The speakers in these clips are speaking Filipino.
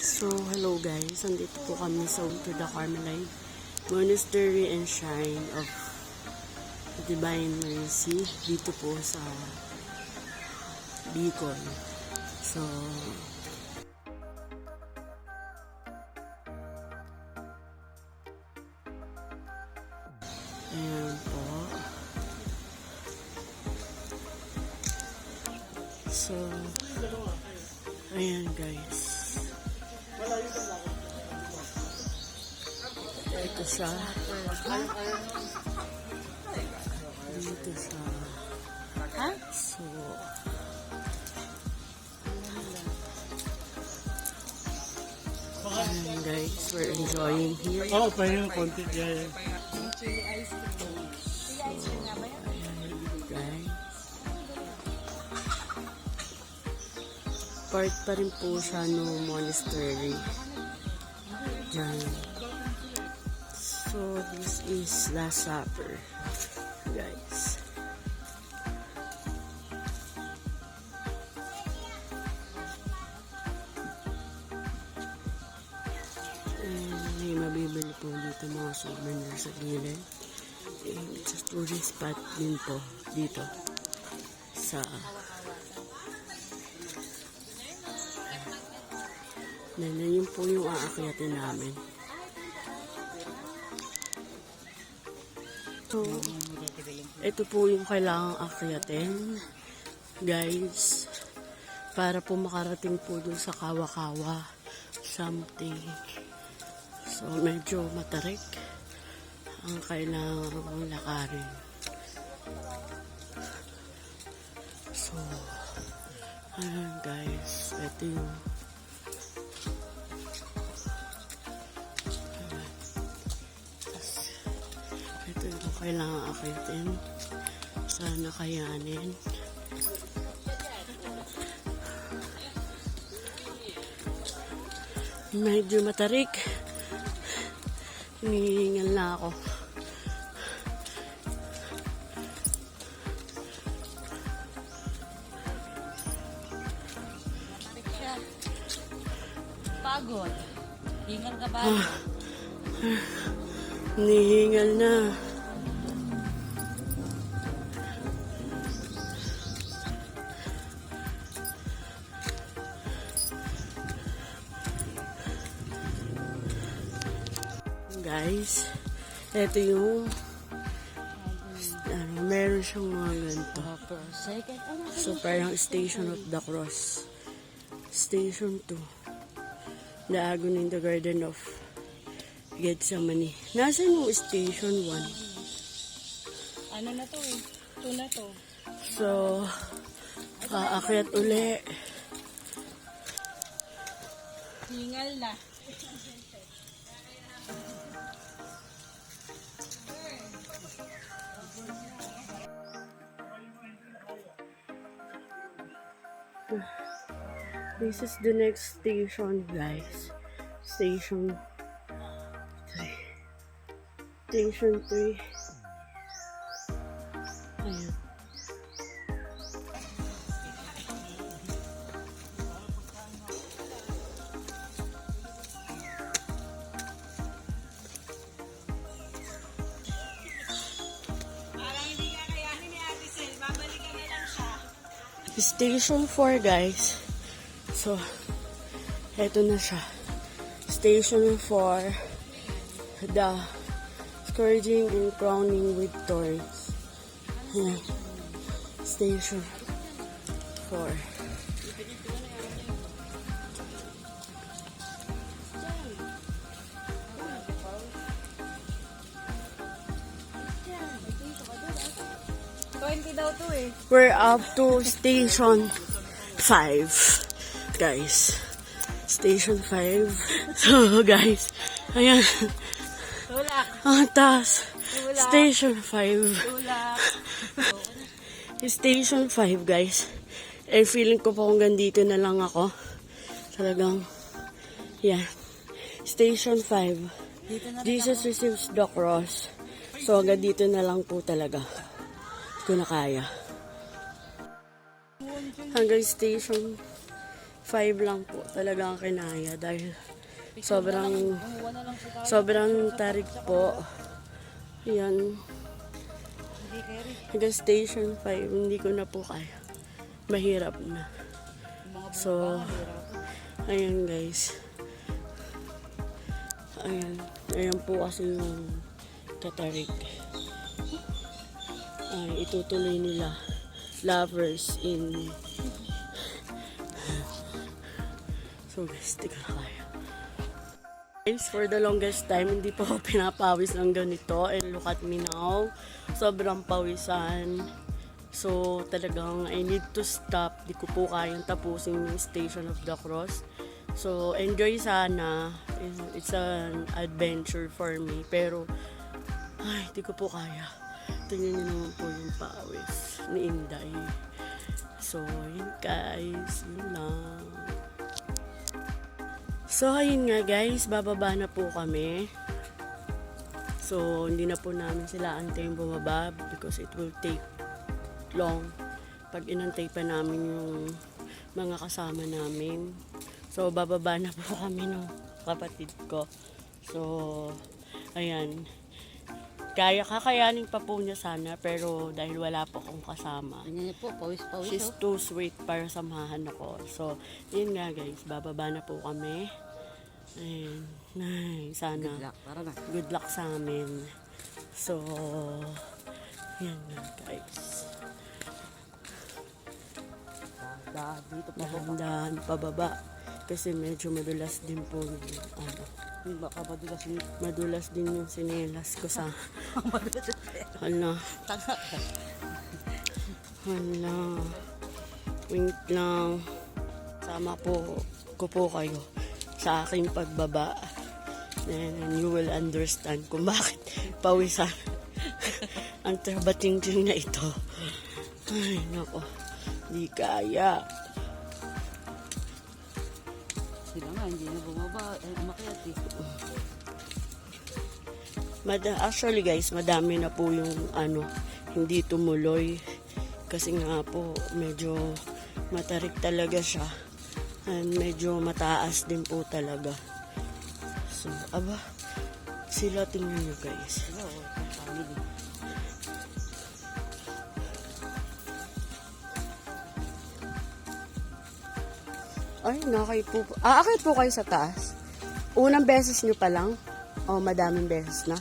So, hello guys. Andito po kami sa to the Carmelite Monastery and Shrine of Divine Mercy dito po sa Bicol. So, ayan po. So, ayan guys. Ito siya. Dito siya. So, ayan guys, we're enjoying here. Oo, pahinga konti. Yeah. Guys. Part pa rin po siya ng monastery. Diyan. So, this is Last Supper, guys. And may mabibili po dito mga souvenir sa gilid. And it's a tourist spot din po dito sa yun po yung aakyatin namin. So, ito po yung kailangang akyatin, guys, para po makarating po dun sa kawa-kawa something. So, medyo matarik ang kailangang lakarin. So, ayan guys, ito yung kailangan akitin. Sana kayanin. Medyo matarik. Hinihingal na ako. Pagod. Hingal ka ba? Hinihingal na. Guys, ito yung meron siyang mga ganito. So, parang Station of the Cross. Station 2. The Agony in the Garden of Gethsemane. Nasaan yung Station 1? Ano na to eh? 2 na to. So, aakyat uli. Hingal na. This is the next station, guys. Station 3. Station 3. Ayan. Station 4, guys. So, eto na siya. Station 4. The Scourging and Crowning with Thorns. Ayan. Station 4. Daw to eh. We're up to Station 5, guys. Station 5. So, guys, ayan. Tulak. Ang taas. Tulak. Station 5. Tulak. Station 5, guys. Eh, feeling ko po hanggang dito na lang ako. Talagang, yan. Station 5. Jesus receives the cross. So, hanggang dito na lang po talaga. Ko na kaya. Hanggang Station 5 lang po talaga ang kinaya dahil sobrang tarik po. Yan. Hanggang station 5, hindi ko na po kaya. Mahirap na. So, ayan guys. Ayan po kasi yung katarik. Ay, itutuloy nila. Lovers in... So guys, di ko na kaya. Guys, for the longest time, hindi po ako pinapawis ng ganito. And look at me now. Sobrang pawisan. So, talagang I need to stop. Di ko po kayang tapusin yung Station of the Cross. So, enjoy sana. It's an adventure for me. Pero, ay, di ko po kaya. Tingnan niyo naman po yung pawis ni Inday. So, yun guys. Yun lang. So, ayun nga guys, bababa na po kami. So, hindi na po namin sila antayin bumaba because it will take long pag inantay pa namin yung mga kasama namin. So, bababa na po kami ng kapatid ko. So, ayan. Kakayanin pa po niya sana pero dahil wala po akong kasama. Ganyan po, pawis-pawis. She's too sweet para samahan ako. So, yun nga guys, bababa na po kami. Ayan. Ay, sana. Good luck, tara na. Good luck sa amin. So, yan nga guys. Dito pa po. Dahan-dahan pababa. Kasi medyo madulas din po yung ano. Baka madulas yung Madulas din yung sinelas ko sa... Hala. Hala. Wait lang. Sama po ko po kayo sa aking pagbaba. And you will understand kung bakit pawisan ang trabating-ting na ito. Ay, nako. Di kaya. sila nga, hindi na bumaba. Umakyat eh. Actually guys, madami na po yung ano, hindi tumuloy. Kasi nga po, medyo matarik talaga siya. And medyo mataas din po talaga. So, aba, sila tingnan nyo guys. Sila, family. Ay, nakay po. Akit po kayo sa taas. Unang beses nyo pa lang? O madaming beses na?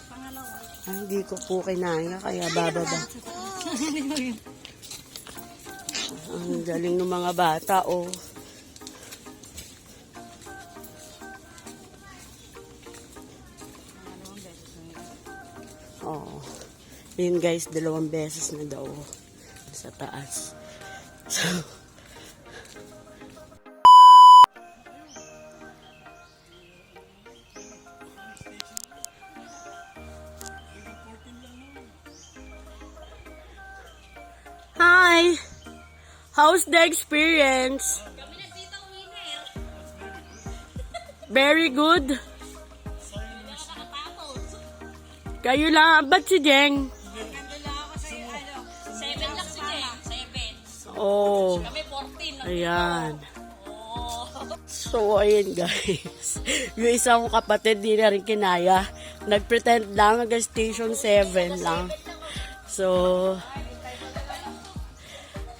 Ay, hindi ko po kinaya, kaya bababa. Ang galing ng mga bata, oh. Oo. Yun guys, 2 beses na daw sa taas. So, hi! How's the experience? Very good. Kayo lang, ba't si Jeng? 7 lang si Jeng. 7. Oh, Kami 14. ayan. So, ayun guys. Yung isang kapatid, di na rin kinaya. Nag-pretend lang, hanggang station 7 lang. So,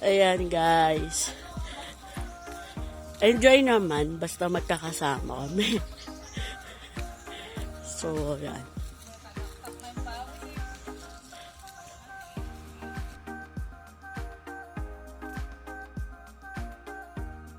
ayan guys. Enjoy naman, basta magkakasama kami. So, yan.